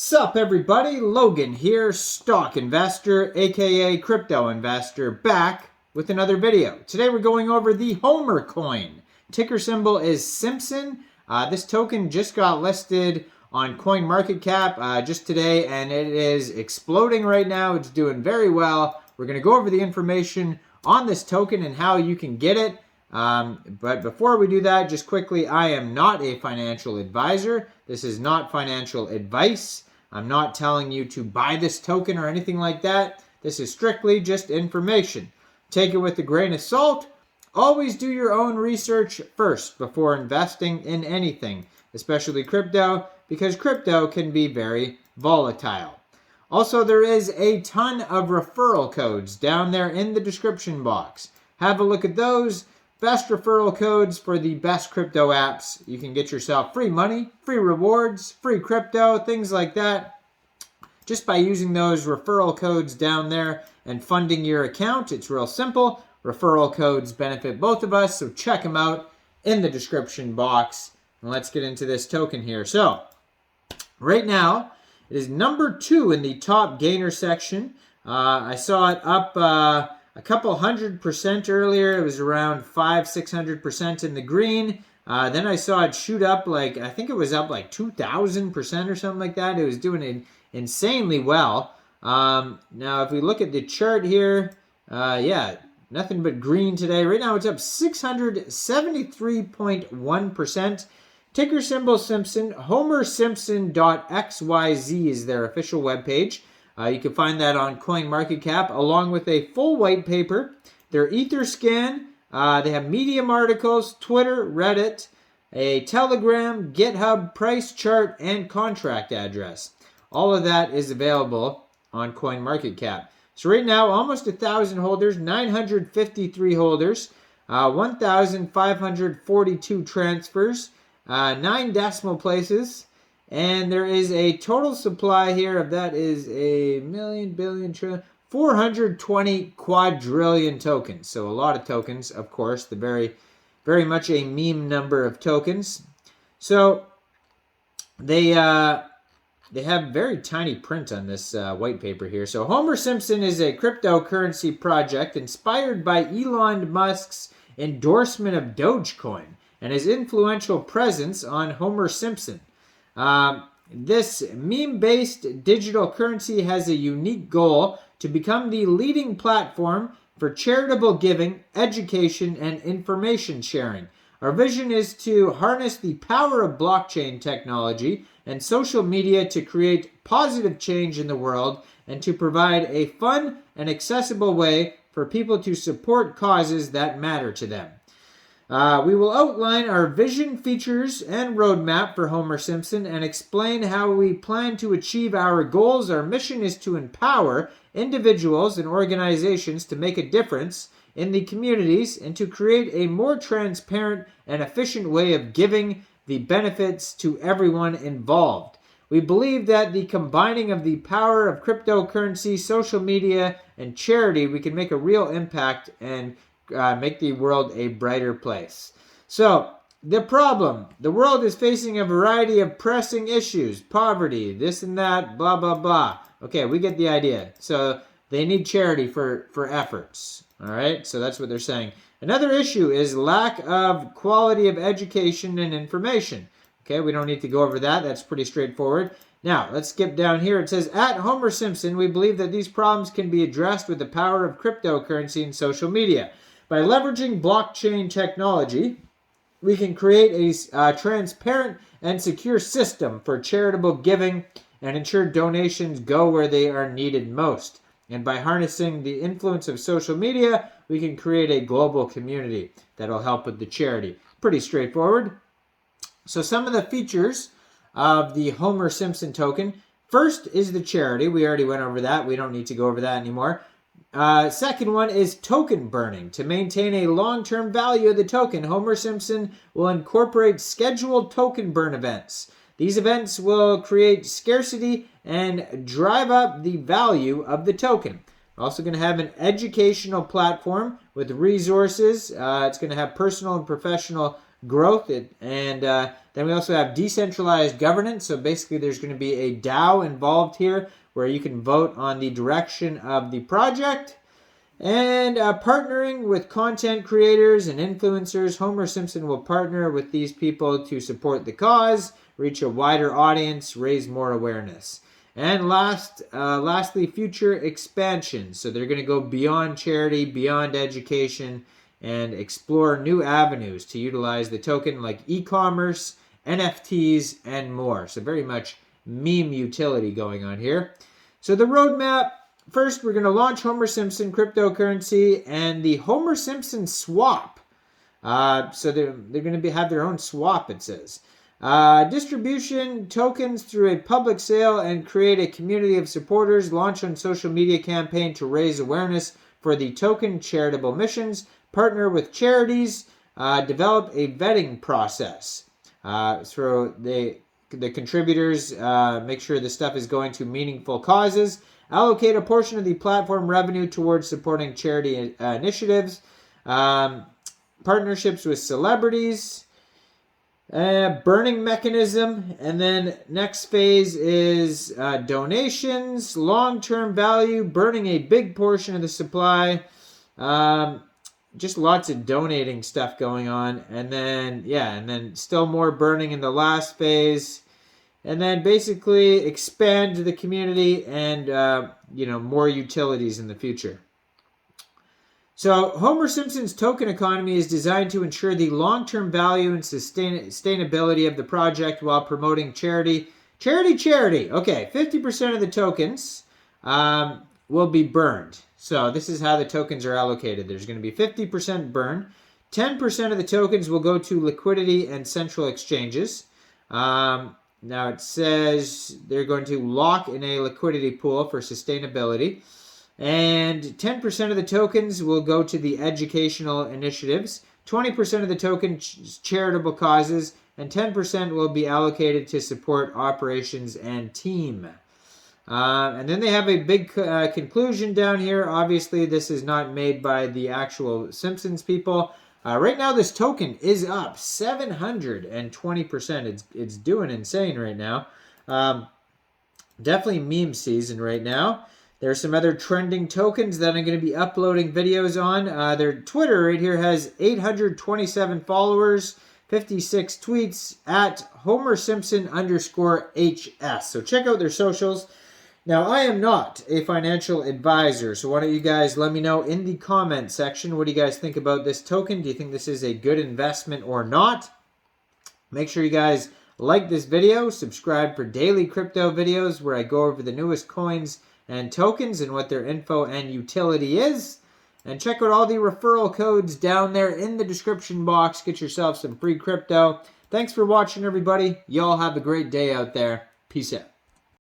Sup everybody, Logan here, stock investor, aka crypto investor, back with another video. Today we're going over the Homer coin. Ticker symbol is Simpson. This token just got listed on CoinMarketCap just today, and it is exploding right now. It's doing very well. We're going to go over the information on this token and how you can get it. But before we do that, just quickly, I am not a financial advisor. This is not financial advice. I'm not telling you to buy this token or anything like that. This is strictly just information. Take it with a grain of salt. Always do your own research first before investing in anything, especially crypto, because crypto can be very volatile. Also, there is a ton of referral codes down there in the description box. Have a look at those. Best referral codes for the best crypto apps. You can get yourself free money, free rewards, free crypto, things like that. Just by using those referral codes down there and funding your account. It's real simple. Referral codes benefit both of us, so check them out in the description box. And let's get into this token here. So, right now, it is number 2 in the top gainer section. I saw it up a couple 100% earlier. It was around 500-600% in the green. Then I saw it shoot up like, I think it was up like 2,000% or something like that. It was doing insanely well. Now, if we look at the chart here, yeah, nothing but green today. Right now, it's up 673.1%. Ticker symbol Simpson. HomerSimpson.xyz is their official webpage. You can find that on CoinMarketCap along with a full white paper, their Etherscan. They have Medium articles, Twitter, Reddit, a Telegram, GitHub, price chart, and contract address. All of that is available on CoinMarketCap. So right now, almost 1,000 holders, 953 holders, 1,542 transfers, 9 decimal places. And there is a total supply here of that is a million, billion, trillion, 420 quadrillion tokens. So a lot of tokens, of course, the very much a meme number of tokens. So they have very tiny print on this white paper here. So Homer Simpson is a cryptocurrency project inspired by Elon Musk's endorsement of Dogecoin and his influential presence on Homer Simpson. This meme-based digital currency has a unique goal to become the leading platform for charitable giving, education, and information sharing. Our vision is to harness the power of blockchain technology and social media to create positive change in the world and to provide a fun and accessible way for people to support causes that matter to them. We will outline our vision, features, and roadmap for Homer Simpson and explain how we plan to achieve our goals. Our mission is to empower individuals and organizations to make a difference in the communities and to create a more transparent and efficient way of giving the benefits to everyone involved. We believe that the combining of the power of cryptocurrency, social media, and charity, we can make a real impact and make the world a brighter place. So, the problem. The world is facing a variety of pressing issues. Poverty, this and that, blah, blah, blah. Okay, we get the idea. So, they need charity for efforts. All right, so that's what they're saying. Another issue is lack of quality of education and information. Okay, we don't need to go over that. That's pretty straightforward. Now, let's skip down here. It says, at Homer Simpson, we believe that these problems can be addressed with the power of cryptocurrency and social media. By leveraging blockchain technology, we can create a transparent and secure system for charitable giving and ensure donations go where they are needed most. And by harnessing the influence of social media, we can create a global community that will help with the charity. Pretty straightforward. So some of the features of the Homer Simpson token. First is the charity. We already went over that. We don't need to go over that anymore. Second one is token burning. To maintain a long-term value of the token, Homer Simpson will incorporate scheduled token burn events. These events will create scarcity and drive up the value of the token. We're also going to have an educational platform with resources. It's going to have personal and professional growth. Then we also have decentralized governance. So basically there's going to be a DAO involved here where you can vote on the direction of the project. And partnering with content creators and influencers, Homer Simpson will partner with these people to support the cause, reach a wider audience, raise more awareness. And lastly, future expansion. So they're going to go beyond charity, beyond education, and explore new avenues to utilize the token like e-commerce, NFTs, and more. So very much meme utility going on here. So the roadmap. First, we're going to launch Homer Simpson cryptocurrency and the Homer Simpson swap. So they're going to have their own swap, it says. Distribution tokens through a public sale and create a community of supporters. Launch on social media campaign to raise awareness for the token charitable missions. Partner with charities. Develop a vetting process. So the contributors make sure the stuff is going to meaningful causes. Allocate a portion of the platform revenue towards supporting charity initiatives. Partnerships with celebrities. Burning mechanism. And then next phase is donations. Long-term value. Burning a big portion of the supply. Just lots of donating stuff going on. And then still more burning in the last phase. And then basically expand the community and, more utilities in the future. So Homer Simpson's token economy is designed to ensure the long-term value and sustainability of the project while promoting charity. Charity. Okay, 50% of the tokens will be burned. So this is how the tokens are allocated. There's going to be 50% burn. 10% of the tokens will go to liquidity and central exchanges. Now it says they're going to lock in a liquidity pool for sustainability. And 10% of the tokens will go to the educational initiatives. 20% of the tokens charitable causes. And 10% will be allocated to support operations and team. And then they have a big conclusion down here. Obviously, this is not made by the actual Simpsons people. Right now, this token is up 720%. It's doing insane right now. Definitely meme season right now. There's some other trending tokens that I'm going to be uploading videos on. Their Twitter right here has 827 followers, 56 tweets at Homer Simpson _HS. So check out their socials. Now, I am not a financial advisor, so why don't you guys let me know in the comment section, what do you guys think about this token? Do you think this is a good investment or not? Make sure you guys like this video, subscribe for daily crypto videos where I go over the newest coins and tokens and what their info and utility is. And check out all the referral codes down there in the description box. Get yourself some free crypto. Thanks for watching, everybody. Y'all have a great day out there. Peace out.